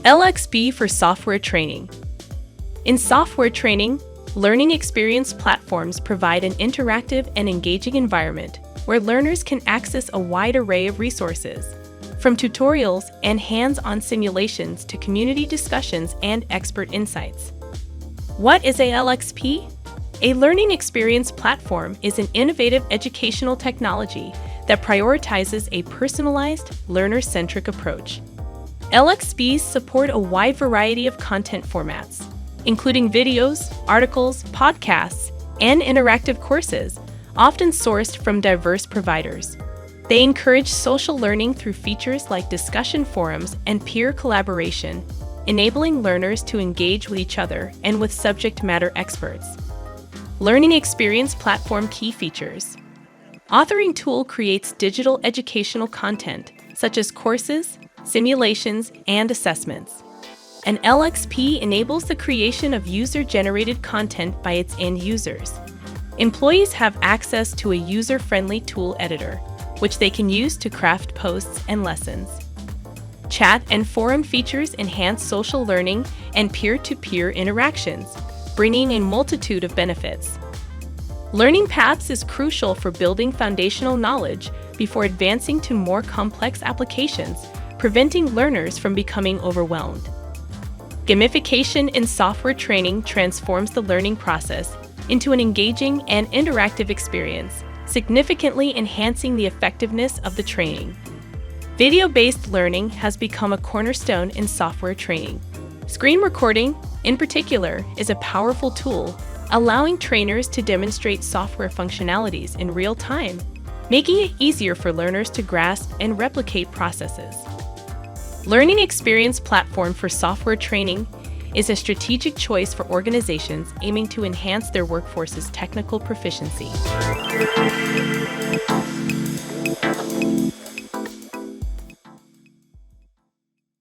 LXP for software training. In software training, learning experience platforms provide an interactive and engaging environment where learners can access a wide array of resources, from tutorials and hands-on simulations to community discussions and expert insights. What is a LXP? A learning experience platform is an innovative educational technology that prioritizes a personalized, learner-centric approach. LXPs support a wide variety of content formats, including videos, articles, podcasts, and interactive courses, often sourced from diverse providers. They encourage social learning through features like discussion forums and peer collaboration, enabling learners to engage with each other and with subject matter experts. Learning experience platform key features. Authoring tool creates digital educational content, such as courses, simulations, and assessments. An LXP enables the creation of user-generated content by its end users. Employees have access to a user-friendly tool editor, which they can use to craft posts and lessons. Chat and forum features enhance social learning and peer-to-peer interactions, bringing a multitude of benefits. Learning paths is crucial for building foundational knowledge before advancing to more complex applications, preventing learners from becoming overwhelmed. Gamification in software training transforms the learning process into an engaging and interactive experience, significantly enhancing the effectiveness of the training. Video-based learning has become a cornerstone in software training. Screen recording, in particular, is a powerful tool, allowing trainers to demonstrate software functionalities in real time, making it easier for learners to grasp and replicate processes. Learning experience platform for software training is a strategic choice for organizations aiming to enhance their workforce's technical proficiency.